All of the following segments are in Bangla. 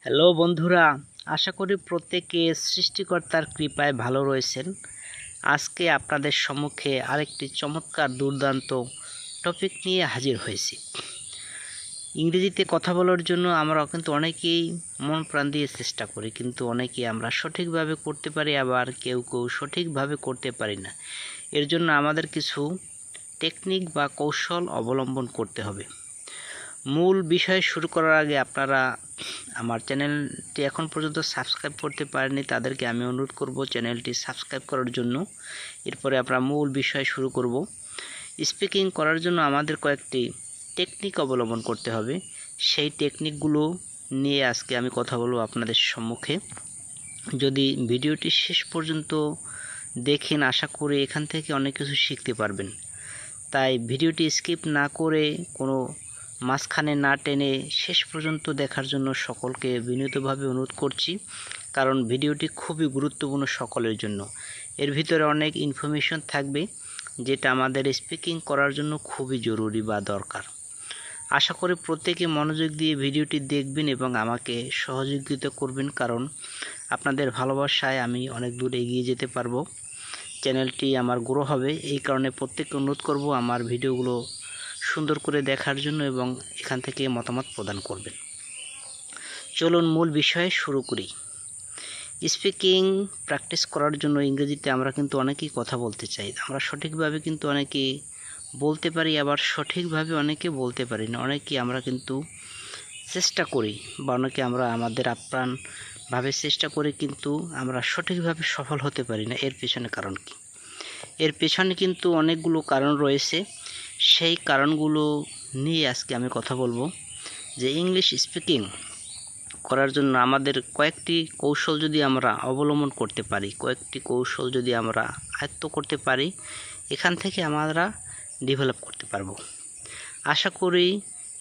হ্যালো বন্ধুরা, আশা করি প্রত্যেকে সৃষ্টিকর্তার কৃপায় ভালো রয়েছেন। আজকে আপনাদের সম্মুখে আরেকটি চমৎকার দুর্দান্ত টপিক নিয়ে হাজির হয়েছি। ইংরেজিতে কথা বলার জন্য আমরা কিন্তু অনেকেই মন প্রাণ দিয়ে চেষ্টা করি, কিন্তু অনেকেই আমরা সঠিকভাবে করতে পারি, আবার কেউ কেউ সঠিকভাবে করতে পারি না। এর জন্য আমাদের কিছু টেকনিক বা কৌশল অবলম্বন করতে হবে। মূল বিষয় শুরু করার আগে আপনারা আমার চ্যানেলটি এখন পর্যন্ত সাবস্ক্রাইব করতে পারেননি, তাদেরকে আমি অনুরোধ করব চ্যানেলটি সাবস্ক্রাইব করার জন্য। এরপরে আমরা মূল বিষয় শুরু করব। স্পিকিং করার জন্য আমাদের কয়েকটি টেকনিক অবলম্বন করতে হবে। সেই টেকনিকগুলো নিয়ে আজকে আমি কথা বলবো আপনাদের সম্মুখে। যদি ভিডিওটি শেষ পর্যন্ত দেখেন, আশা করি এখান থেকে অনেক কিছু শিখতে পারবেন। তাই ভিডিওটি স্কিপ না করে, কোনো মাঝখানে না টেনে শেষ পর্যন্ত দেখার জন্য সকলকে বিনীতভাবে অনুরোধ করছি, কারণ ভিডিওটি খুবই গুরুত্বপূর্ণ সকলের জন্য। এর ভিতরে অনেক ইনফরমেশন থাকবে যেটা আমাদের স্পিকিং করার জন্য খুবই জরুরি বা দরকার। আশা করি প্রত্যেকে মনোযোগ দিয়ে ভিডিওটি দেখবেন এবং আমাকে সহযোগিতা করবেন, কারণ আপনাদের ভালোবাসায় আমি অনেক দূর এগিয়ে যেতে পারবো। চ্যানেলটি আমার গ্রো হবে, এই কারণে প্রত্যেককে অনুরোধ করব আমার ভিডিওগুলো সুন্দর করে দেখার জন্য এবং এখান থেকে মতামত প্রদান করবেন। চলুন মূল বিষয়ে শুরু করি। স্পিকিং প্র্যাকটিস করার জন্য ইংরেজিতে আমরা কিন্তু অনেকেই কথা বলতে চাই। আমরা সঠিকভাবে কিন্তু অনেকে বলতে পারি, আবার সঠিকভাবে অনেকে বলতে পারি না। অনেকেই আমরা কিন্তু চেষ্টা করি, বা অনেকে আমরা আমাদের আপ্রাণভাবে চেষ্টা করি, কিন্তু আমরা সঠিকভাবে সফল হতে পারি না। এর পেছনে কারণ কি? এর পেছনে কিন্তু অনেকগুলো কারণ রয়েছে। সেই কারণগুলো নিয়ে আজকে আমি কথা বলবো। যে ইংলিশ স্পিকিং করার জন্য আমাদের কয়েকটি কৌশল যদি আমরা অবলম্বন করতে পারি, কয়েকটি কৌশল যদি আমরা আয়ত্ত করতে পারি, এখান থেকে আমরা ডেভেলপ করতে পারবো। আশা করি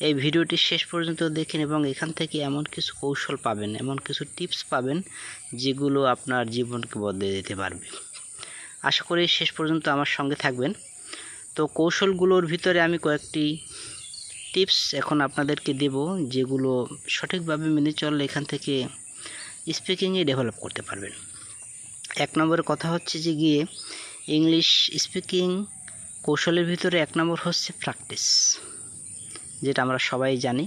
এই ভিডিওটি শেষ পর্যন্ত দেখেন এবং এখান থেকে এমন কিছু কৌশল পাবেন, এমন কিছু টিপস পাবেন যেগুলো আপনার জীবনকে বদলে দিতে পারবে। আশা করি শেষ পর্যন্ত আমার সঙ্গে থাকবেন। তো কৌশলগুলোর ভিতরে আমি কয়েকটি টিপস এখন আপনাদেরকে দেব, যেগুলো সঠিকভাবে মেনে চললে এখান থেকে স্পিকিংয়ে ডেভেলপ করতে পারবেন। এক নম্বরের কথা হচ্ছে যে গিয়ে ইংলিশ স্পিকিং কৌশলের ভিতরে এক নম্বর হচ্ছে প্র্যাকটিস, যেটা আমরা সবাই জানি।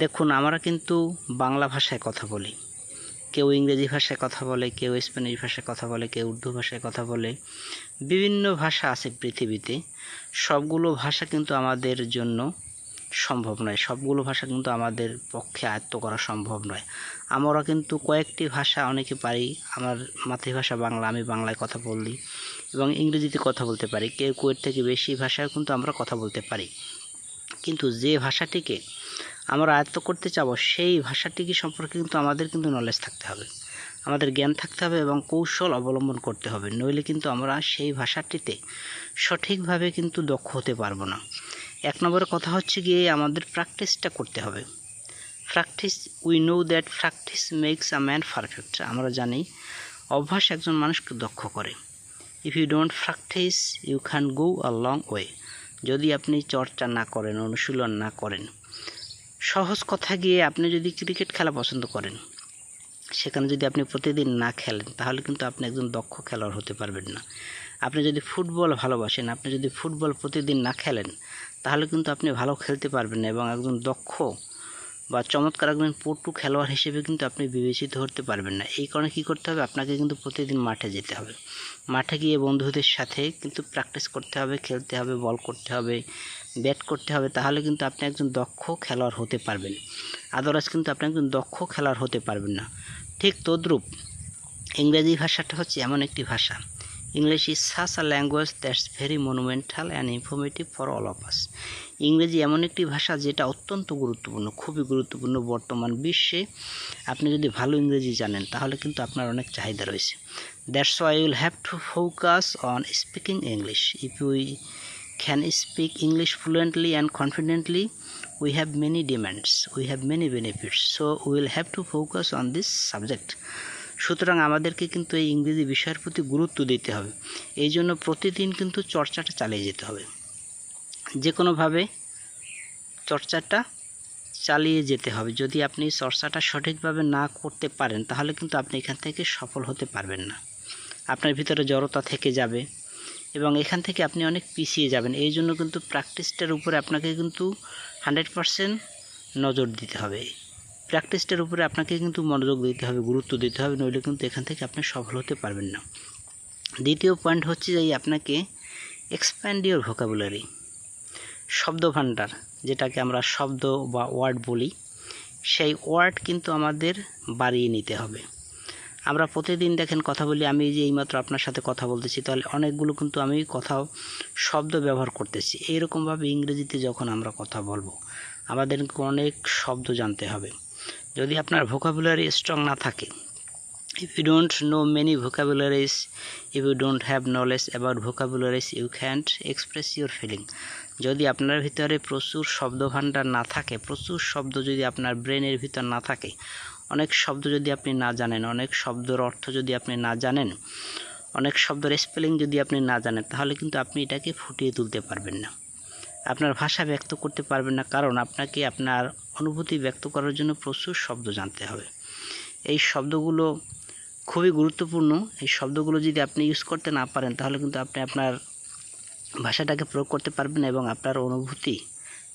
দেখুন, আমরা কিন্তু বাংলা ভাষায় কথা বলি, কেউ ইংরেজি ভাষায় কথা বলে, কেউ স্প্যানিশ ভাষায় কথা বলে, কেউ উর্দু ভাষায় কথা বলে। বিভিন্ন ভাষা আছে পৃথিবীতে। সবগুলো ভাষা কিন্তু আমাদের জন্য সম্ভব নয়, সবগুলো ভাষা কিন্তু আমাদের পক্ষে আয়ত্ত করা সম্ভব নয়। আমরা কিন্তু কয়েকটি ভাষা অনেকে পারি। আমার মাতৃভাষা বাংলা, আমি বাংলায় কথা বলি এবং ইংরেজিতে কথা বলতে পারি। কেউ এর থেকে বেশি ভাষায় কিন্তু আমরা কথা বলতে পারি। কিন্তু যে ভাষাটিকে আমরা আয়ত্ত করতে চাবো, সেই ভাষাটিকে সম্পর্কে কিন্তু আমাদের কিন্তু নলেজ থাকতে হবে, আমাদের জ্ঞান থাকতে হবে এবং কৌশল অবলম্বন করতে হবে। নইলে কিন্তু আমরা সেই ভাষাটিতে সঠিকভাবে কিন্তু দক্ষ হতে পারবো না। এক নম্বরের কথা হচ্ছে গিয়ে আমাদের প্র্যাকটিসটা করতে হবে। Practice, we know that practice makes a man perfect. আমরা জানি অভ্যাস একজন মানুষকে দক্ষ করে। If you don't practice you can go a long way. যদি আপনি চর্চা না করেন, অনুশীলন না করেন, সহজ কথা গিয়ে আপনি যদি ক্রিকেট খেলা পছন্দ করেন, সেখানে যদি আপনি প্রতিদিন না খেলেন, তাহলে কিন্তু আপনি একজন দক্ষ খেলোয়াড় হতে পারবেন না। আপনি যদি ফুটবল ভালোবাসেন, আপনি যদি ফুটবল প্রতিদিন না খেলেন, তাহলে কিন্তু আপনি ভালো খেলতে পারবেন না এবং একজন দক্ষ বা চমৎকার একজন পটু খেলোয়াড় হিসেবে কিন্তু আপনি বিবেচিত হতে পারবেন না। এই কারণে কী করতে হবে? আপনাকে কিন্তু প্রতিদিন মাঠে যেতে হবে। মাঠে গিয়ে বন্ধুদের সাথে কিন্তু প্র্যাকটিস করতে হবে, খেলতে হবে, বল করতে হবে, ব্যাট করতে হবে। তাহলে কিন্তু আপনি একজন দক্ষ খেলোয়াড় হতে পারবেন। আদারওয়াইজ কিন্তু আপনি একজন দক্ষ খেলোয়াড় হতে পারবেন না। ঠিক তদ্রূপ ইংরেজি ভাষাটা হচ্ছে এমন একটি ভাষা। English is such a language that's very monumental and informative for all of us. ইংরেজি এমন একটি ভাষা যেটা অত্যন্ত গুরুত্বপূর্ণ, খুবই গুরুত্বপূর্ণ বর্তমান বিশ্বে। আপনি যদি ভালো ইংরেজি জানেন, তাহলে কিন্তু আপনার অনেক চাহিদা রয়েছে। That's why you will have to focus on speaking English. If we can speak English fluently and confidently, we have many demands, we have many benefits, so we will have to focus on this subject. সুতরাং আমাদেরকে কিন্তু এই ইংরেজি বিষয়ের প্রতি গুরুত্ব দিতে হবে। এই জন্য প্রতিদিন কিন্তু চর্চাটা চালিয়ে যেতে হবে, যে কোনোভাবে চর্চাটা চালিয়ে যেতে হবে। যদি আপনি চর্চাটা সঠিকভাবে না করতে পারেন তাহলে কিন্তু আপনি এখান থেকে সফল হতে পারবেন না। আপনার ভিতরে জড়তা থেকে যাবে এবং এখান থেকে আপনি অনেক পিছিয়ে যাবেন। এই জন্য কিন্তু প্র্যাকটিসটার উপরে আপনাকে কিন্তু 100% নজর দিতে হবে। প্র্যাকটিসটার উপরে আপনাকে কিন্তু মনোযোগ দিতে হবে, গুরুত্ব দিতে হবে, নইলে কিন্তু এখান থেকে আপনি সফল হতে পারবেন না। দ্বিতীয় পয়েন্ট হচ্ছে যে আপনাকে এক্সপ্যান্ড ইওর ভোকাবুলারি, শব্দ ভাণ্ডার, যেটাকে আমরা শব্দ বা ওয়ার্ড বলি, সেই ওয়ার্ড কিন্তু আমাদের বাড়িয়ে নিতে হবে। আমরা প্রতিদিন দেখেন কথা বলি, আমি যে এইমাত্র আপনার সাথে কথা বলতেছি, তাহলে অনেকগুলো কিন্তু আমি শব্দ ব্যবহার করতেছি। এইরকমভাবে ইংরেজিতে যখন আমরা কথা বলবো আমাদেরকে অনেক শব্দ জানতে হবে। যদি আপনার ভোকাবুলারি স্ট্রং না থাকে, if you don't know many vocabularies, if you don't have knowledge about vocabularies, you can't express your feeling. যদি আপনার ভিতরে প্রচুর শব্দ ভাণ্ডার না থাকে, প্রচুর শব্দ যদি আপনার ব্রেনের ভিতর না থাকে, অনেক শব্দ যদি আপনি না জানেন, অনেক শব্দের অর্থ যদি আপনি না জানেন, অনেক শব্দের স্পেলিং যদি আপনি না জানেন, তাহলে কিন্তু আপনি এটাকে ফুটিয়ে তুলতে পারবেন না, আপনার ভাষা ব্যক্ত করতে পারবেন না। কারণ আপনাকে আপনার অনুভূতি ব্যক্ত করার জন্য প্রচুর শব্দ জানতে হবে। এই শব্দগুলো খুবই গুরুত্বপূর্ণ। এই শব্দগুলো যদি আপনি ইউজ করতে না পারেন তাহলে কিন্তু আপনি আপনার ভাষাটাকে প্রয়োগ করতে পারবেন এবং আপনার অনুভূতি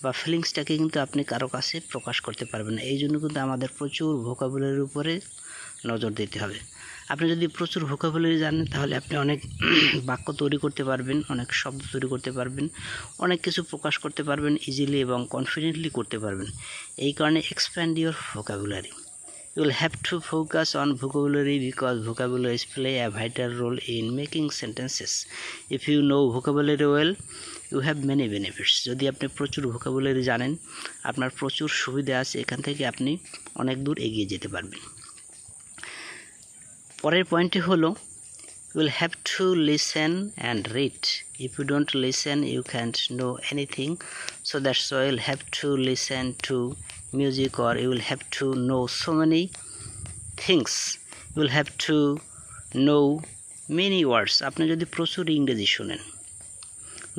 বা ফিলিংসটাকে কিন্তু আপনি কারো কাছে প্রকাশ করতে পারবেন না। এই জন্য কিন্তু আমাদের প্রচুর ভোকাবুলারির উপরে নজর দিতে হবে। আপনি যদি প্রচুর ভোকাবুলারি জানেন তাহলে আপনি অনেক বাক্য তৈরি করতে পারবেন, অনেক শব্দ তৈরি করতে পারবেন, অনেক কিছু প্রকাশ করতে পারবেন ইজিলি এবং কনফিডেন্টলি করতে পারবেন। এই কারণে expand your vocabulary. You will have to focus on vocabulary because vocabularies play a vital role in making sentences. If you know vocabulary well, you have many benefits. যদি আপনি প্রচুর ভোকাবুলারি জানেন, আপনার প্রচুর সুবিধা আছে, এখান থেকে আপনি অনেক দূর এগিয়ে যেতে পারবেন। পরের পয়েন্টটি হলো you will have to listen and read. If you don't listen, you can't know anything. So that's why you'll have to listen to music, or you will have to know so many things. You will have to know many words. আপনি যদি প্রচুর ইংরেজি শুনেন,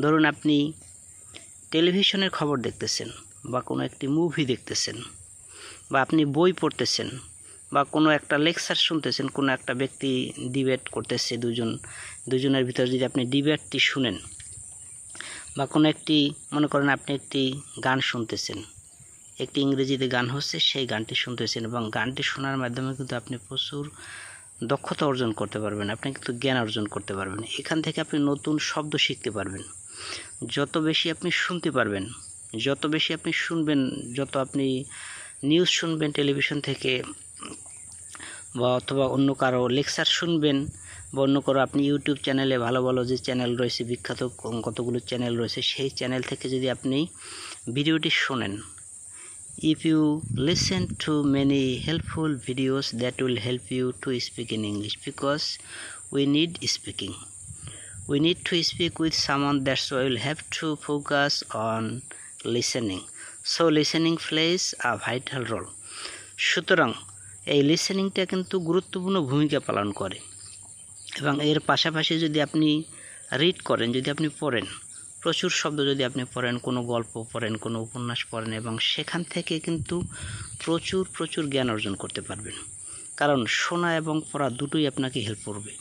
ধরুন আপনি টেলিভিশনের খবর দেখতেছেন বা কোনো একটি মুভি দেখতেছেন বা আপনি বই পড়তেছেন বা কোনো একটা লেকচার শুনতেছেন, কোনো একটা ব্যক্তি ডিবেট করতেছে, দুজনের ভিতরে যদি আপনি ডিবেটটি শুনেন বা কোনো একটি মনে করেন আপনি একটি গান শুনতেছেন, একটি ইংরেজিতে গান হচ্ছে, সেই গানটি শুনতেছেন এবং গানটি শোনার মাধ্যমে কিন্তু আপনি প্রচুর দক্ষতা অর্জন করতে পারবেন, আপনি কিন্তু জ্ঞান অর্জন করতে পারবেন। এখান থেকে আপনি নতুন শব্দ শিখতে পারবেন। যত বেশি আপনি শুনতে পারবেন, যত বেশি আপনি শুনবেন, যত আপনি নিউজ শুনবেন টেলিভিশন থেকে বা অথবা অন্য কারো লেকচার শুনবেন বা অন্য কারো আপনি ইউটিউব চ্যানেলে ভালো ভালো যে চ্যানেল রয়েছে, বিখ্যাত কতগুলো চ্যানেল রয়েছে, সেই চ্যানেল থেকে যদি আপনি ভিডিওটি শোনেন, if you listen to many helpful videos, that will help you to speak in English, because we need speaking, we need to speak with someone. That's why we'll have to focus on listening. So listening plays a vital role. সুতরাং এই লিসেনিংটা কিন্তু গুরুত্বপূর্ণ ভূমিকা পালন করে এবং এর পাশাপাশি যদি আপনি রিড করেন, যদি আপনি পড়েন, প্রচুর শব্দ যদি আপনি পড়েন, কোনো গল্প পড়েন, কোনো উপন্যাস পড়েন, এবং সেখান থেকে কিন্তু প্রচুর জ্ঞান অর্জন করতে পারবেন। কারণ শোনা এবং পড়া দুটোই আপনাকে হেল্প করবে।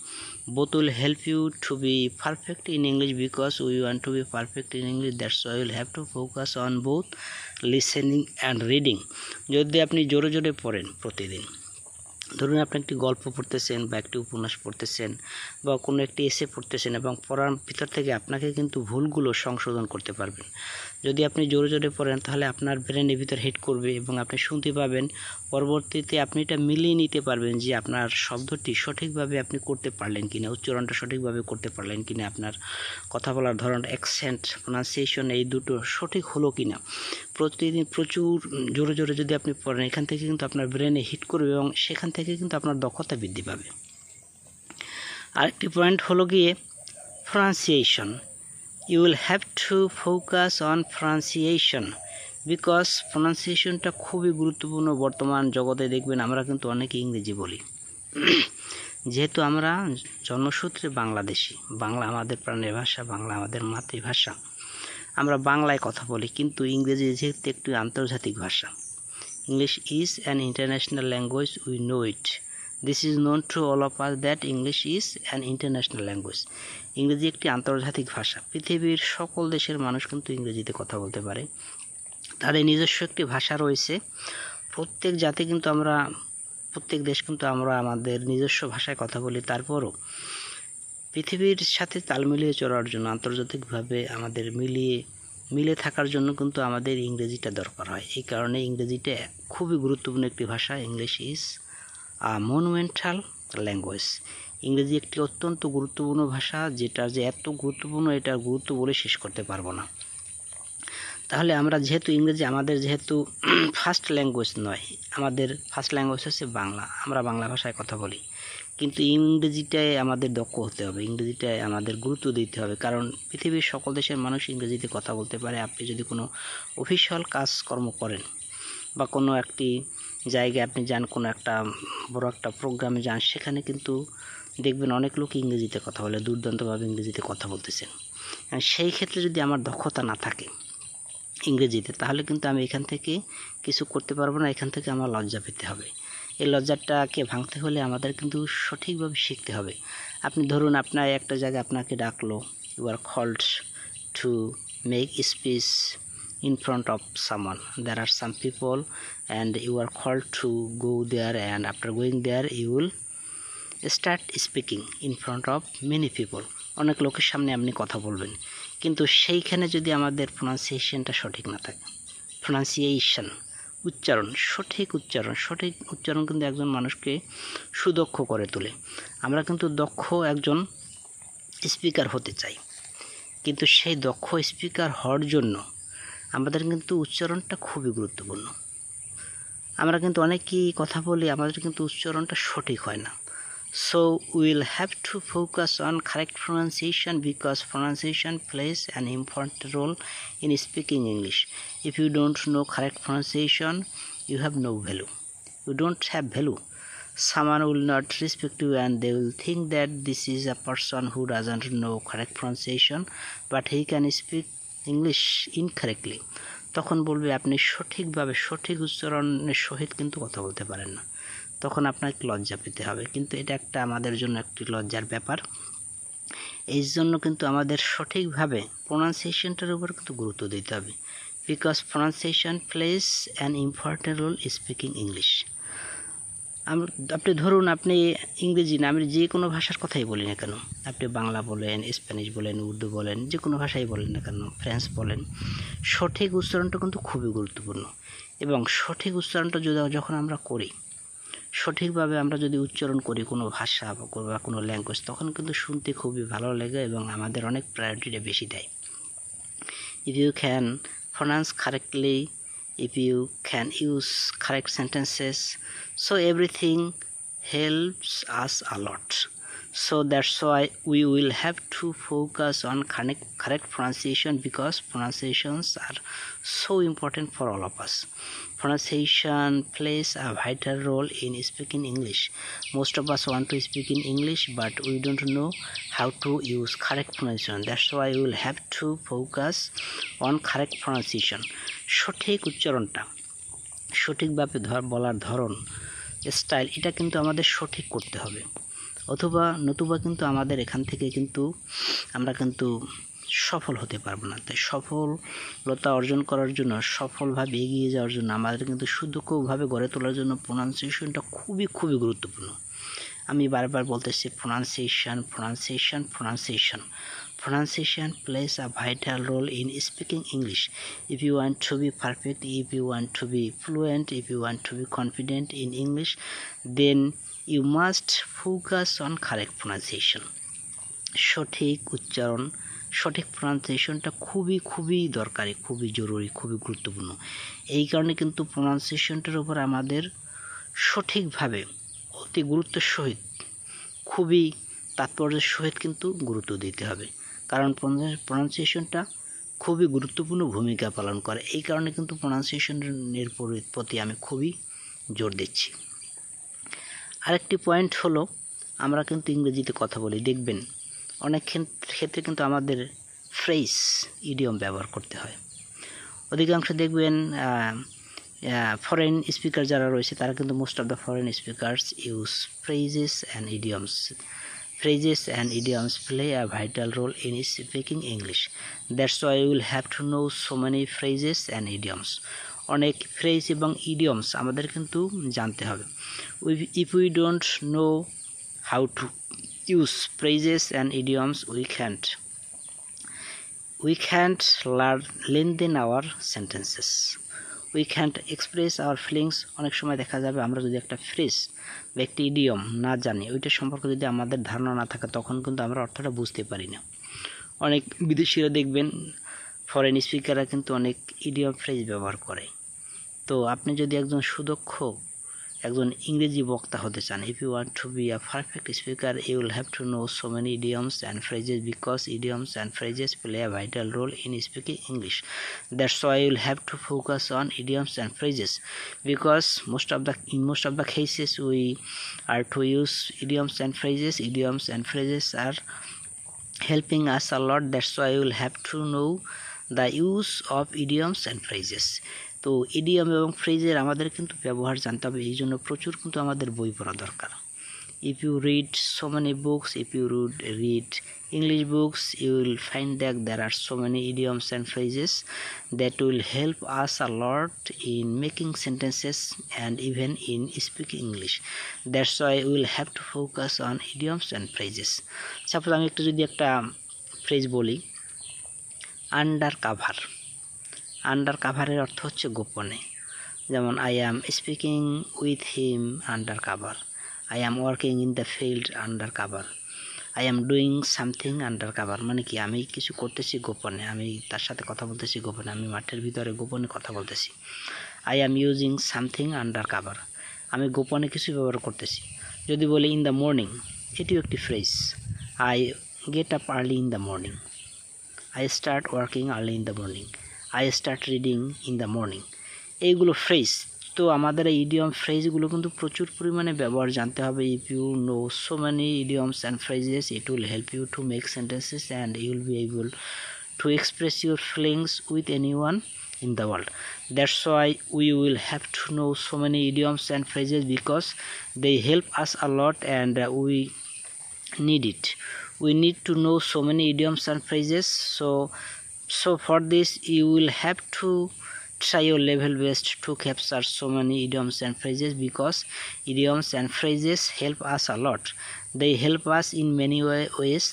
both will help you to be perfect in English, because we want to be perfect in English. That's why you'll have to focus on both listening and reading. যদি আপনি জোরে জোরে পড়েন প্রতিদিন, ধরুন আপনি একটি গল্প পড়তেছেন বা একটি উপন্যাস পড়তেছেন বা কোনো একটি এসে পড়তেছেন এবং পড়ার ভিতর থেকে আপনাকে কিন্তু ভুলগুলো সংশোধন করতে পারবেন। যদি আপনি জোরে জোরে পড়েন তাহলে আপনার ব্রেনের ভিতর হিট করবে এবং আপনি শুনতে পাবেন, পরবর্তীতে আপনি এটা মিলিয়ে নিতে পারবেন যে আপনার শব্দটি সঠিকভাবে আপনি করতে পারলেন কিনা, উচ্চারণটা সঠিকভাবে করতে পারলেন কিনা, আপনার কথা বলার ধরন, অ্যাকসেন্ট, প্রোনাউন্সিয়েশন এই দুটো সঠিক হলো কিনা। প্রতিদিন প্রচুর জোরে জোরে যদি আপনি পড়েন, এখান থেকে কিন্তু আপনার ব্রেনে হিট করবে এবং সেখান থেকে কিন্তু আপনার দক্ষতা বৃদ্ধি পাবে। আরেকটি পয়েন্ট হলো গিয়ে pronunciation. You will have to focus on pronunciation, because প্রোনাউন্সিয়েশনটা খুবই গুরুত্বপূর্ণ। বর্তমান জগতে দেখবেন আমরা কিন্তু অনেকে ইংরেজি বলি, যেহেতু আমরা জন্মসূত্রে বাংলাদেশি, বাংলা আমাদের প্রাণের ভাষা, বাংলা আমাদের মাতৃভাষা, আমরা বাংলায় কথা বলি, কিন্তু ইংরেজি যেহেতু একটি আন্তর্জাতিক ভাষা, English is an international language, we know it. This is known to all of us that English is an international language. ইংরেজি একটি আন্তর্জাতিক ভাষা। পৃথিবীর সকল দেশের মানুষ কিন্তু ইংরেজিতে কথা বলতে পারে। তাদের নিজস্ব একটি ভাষা রয়েছে। প্রত্যেক জাতি কিন্তু প্রত্যেক দেশ কিন্তু আমরা আমাদের নিজস্ব ভাষায় কথা বলি। তারপরও পৃথিবীর সাথে তাল মিলিয়ে চলার জন্য, আন্তর্জাতিকভাবে আমাদের মিলে থাকার জন্য কিন্তু আমাদের ইংরেজিটা দরকার হয়। এই কারণে ইংরেজিটা খুবই গুরুত্বপূর্ণ একটি ভাষা। English is a monumental language. ইংরেজি একটি অত্যন্ত গুরুত্বপূর্ণ ভাষা, যেটা যে এত গুরুত্বপূর্ণ, এটার গুরুত্ব বলে শেষ করতে পারবো না। তাহলে আমরা যেহেতু ইংরেজি আমাদের যেহেতু ফার্স্ট ল্যাঙ্গুয়েজ নয়, আমাদের ফার্স্ট ল্যাঙ্গুয়েজ হচ্ছে বাংলা, আমরা বাংলা ভাষায় কথা বলি, কিন্তু ইংরেজিটায় আমাদের দক্ষ হতে হবে, ইংরেজিটায় আমাদের গুরুত্ব দিতে হবে। কারণ পৃথিবীর সকল দেশের মানুষ ইংরেজিতে কথা বলতে পারে। আপনি যদি কোনো অফিসিয়াল কাজকর্ম করেন বা কোনো একটি জায়গায় আপনি যান, কোনো একটা বড় একটা প্রোগ্রামে যান, সেখানে কিন্তু দেখবেন অনেক লোক ইংরেজিতে কথা বলে, দুর্দান্তভাবে ইংরেজিতে কথা বলতেছেন। সেই ক্ষেত্রে যদি আমার দক্ষতা না থাকে ইংরেজিতে, তাহলে কিন্তু আমি এখান থেকে কিছু করতে পারবো না, এখান থেকে আমার লজ্জা পেতে হবে। এই লজ্জাটাকে ভাঙতে হলে আমাদের কিন্তু সঠিকভাবে শিখতে হবে। আপনি ধরুন আপনার একটা জায়গায় আপনাকে ডাকলো, you are called to make speech in front of someone. There are some people and you are called to go there, and after going there you will start speaking in front of many people. অনেক লোকের সামনে আপনি কথা বলবেন, কিন্তু সেইখানে যদি আমাদের প্রোনাউন্সিয়েশনটা সঠিক না থাকে, প্রোনাউন্সিয়েশন সঠিক উচ্চারণ কিন্তু একজন মানুষকে সুদক্ষ করে তোলে। আমরা কিন্তু দক্ষ একজন স্পিকার হতে চাই, কিন্তু সেই দক্ষ স্পিকার হওয়ার জন্য আমাদের কিন্তু উচ্চারণটা খুবই গুরুত্বপূর্ণ। আমরা কিন্তু অনেকেই কথা বলি, আমাদের কিন্তু উচ্চারণটা সঠিক হয় না। So we will have to focus on correct pronunciation, because pronunciation plays an important role in speaking English. If you don't know correct pronunciation, you have no value. You don't have value. Someone will not respect you, and they will think that this is a person who doesn't know correct pronunciation, but he can speak English incorrectly. তখন বলবে আপনি সঠিকভাবে সঠিক উচ্চারণের সহিত কিন্তু কথা বলতে পারেন না, তখন আপনাকে লজ্জা পেতে হবে। কিন্তু এটা একটা আমাদের জন্য একটি লজ্জার ব্যাপার। এই জন্য কিন্তু আমাদের সঠিকভাবে প্রোনাউন্সিয়েশনটার উপর কিন্তু গুরুত্ব দিতে হবে, because pronunciation plays an important role speaking English. আপনি ধরুন আপনি ইংরেজি না, আমি যে কোনো ভাষার কথাই বলি না কেন, আপনি বাংলা বলেন, স্প্যানিশ বলেন, উর্দু বলেন, যে কোনো ভাষাই বলেন না কেন, ফ্রেঞ্চ বলেন, সঠিক উচ্চারণটা কিন্তু খুবই গুরুত্বপূর্ণ। এবং সঠিক উচ্চারণটা যখন আমরা করি, সঠিকভাবে আমরা যদি উচ্চারণ করি কোনো ভাষা বা কোনো ল্যাঙ্গুয়েজ, তখন কিন্তু শুনতে খুবই ভালো লাগে এবং আমাদের অনেক প্রায়োরিটিটা বেশি দেয়। If you can pronounce correctly, if you can use correct sentences, so everything helps us a lot. So that's why we will have to focus on correct pronunciation, because pronunciations are so important for all of us. Pronunciation plays a vital role in speaking English. Most of us want to speak in English, but we don't know how to use correct pronunciation. That's why we will have to focus on correct pronunciation. সঠিক উচ্চারণটা, সঠিকভাবে বলার ধরন, স্টাইল, এটা কিন্তু আমাদের সঠিক করতে হবে। নতুবা কিন্তু আমাদের এখান থেকে কিন্তু আমরা কিন্তু সফল হতে পারবো না। তাই সফলতা অর্জন করার জন্য, সফলভাবে এগিয়ে যাওয়ার জন্য আমাদের কিন্তু সুদক্ষভাবে গড়ে তোলার জন্য প্রোনাউন্সিয়েশনটা খুবই গুরুত্বপূর্ণ। আমি বারবার বলতেছি pronunciation plays a vital role in speaking English. If you want to be perfect, if you want to be fluent, if you want to be confident in English, then you must focus on correct pronunciation. সঠিক উচ্চারণ, সঠিক প্রোনাউন্সিয়েশনটা খুবই দরকারি, খুবই জরুরি, খুবই গুরুত্বপূর্ণ। এই কারণে কিন্তু প্রোনাউন্সিয়েশনটার উপর আমাদের সঠিকভাবে অতি গুরুত্বের সহিত, খুবই তাৎপর্যের সহিত কিন্তু গুরুত্ব দিতে হবে, কারণ প্রোনাউন্সিয়েশনটা খুবই গুরুত্বপূর্ণ ভূমিকা পালন করে। এই কারণে কিন্তু প্রোনাউন্সিয়েশনের প্রতি আমি খুবই জোর দিচ্ছি। আরেকটি পয়েন্ট হলো, আমরা কিন্তু ইংরেজিতে কথা বলি, দেখবেন অনেক ক্ষেত্রে কিন্তু আমাদের ফ্রেজ, ইডিয়ম ব্যবহার করতে হয়। অধিকাংশ দেখবেন ফরেন স্পিকার যারা রয়েছে তারা কিন্তু most of the foreign speakers use phrases and idioms. Phrases and idioms play a vital role in speaking English. That's why you will have to know so many phrases and idioms. অনেক ফ্রেজ এবং ইডিয়মস আমাদের কিন্তু জানতে হবে। If we don't know how to use phrases and idioms, we can't lengthen our sentences. We can't express our feelings. অনেক সময় দেখা যাবে আমরা যদি একটা ফ্রেজ বা একটি ইডিয়ম না জানি, ওইটার সম্পর্কে যদি আমাদের ধারণা না থাকে, তখন কিন্তু আমরা অর্থটা বুঝতে পারি না। অনেক বিদেশিরা দেখবেন, ফরেন স্পিকাররা কিন্তু অনেক ইডিয়ম ফ্রেজ ব্যবহার করে। তো আপনি যদি একজন সুদক্ষ একজন ইংরেজি বক্তা হতে চান, if you want to be a perfect speaker, you will have to know so many idioms and phrases, because idioms and phrases play a vital role in speaking English. That's why you will have to focus on idioms and phrases, because in most of the cases we are to use idioms and phrases. Idioms and phrases are helping us a lot. That's why you will have to know the use of idioms and phrases. তো ইডিয়ম এবং ফ্রেজের আমাদের কিন্তু ব্যবহার জানতে হবে, এই জন্য প্রচুর কিন্তু আমাদের বই পড়া দরকার। If you read so many books, if you read English books, you will find that there are so many idioms and phrases that will help us a lot in making sentences and even in speaking English. That's why we will have to focus on idioms and phrases. Suppose আমি যদি একটা ফ্রেজ বলি, আন্ডার কাভার। আন্ডার কাভারের অর্থ হচ্ছে গোপনে। যেমন I am speaking with him under cover, I am working in the field under cover, I am doing something under cover. মানে কি, আমি কিছু করতেছি গোপনে, আমি তার সাথে কথা বলতেছি গোপনে, আমি মাঠের ভিতরে গোপনে কথা বলতেছি। I am using something under cover, আমি গোপনে কিছু ব্যবহার করতেছি। যদি বলি ইন দ্য মর্নিং, এটিও একটি phrase. I get up early in the morning, I start working early in the morning, I start reading in the morning. এইগুলো ফ্রেজ। তো আমাদের এই ইডিয়ম ফ্রেজগুলো কিন্তু প্রচুর পরিমাণে ব্যবহার জানতে হবে। If you know so many idioms and phrases, it will help you to make sentences and you will be able to express your feelings with anyone in the world. That's why we will have to know so many idioms and phrases, because they help us a lot and we need it. We need to know so many idioms and phrases. So for this you will have to try your level best to capture so many idioms and phrases, because idioms and phrases help us a lot. They help us in many ways.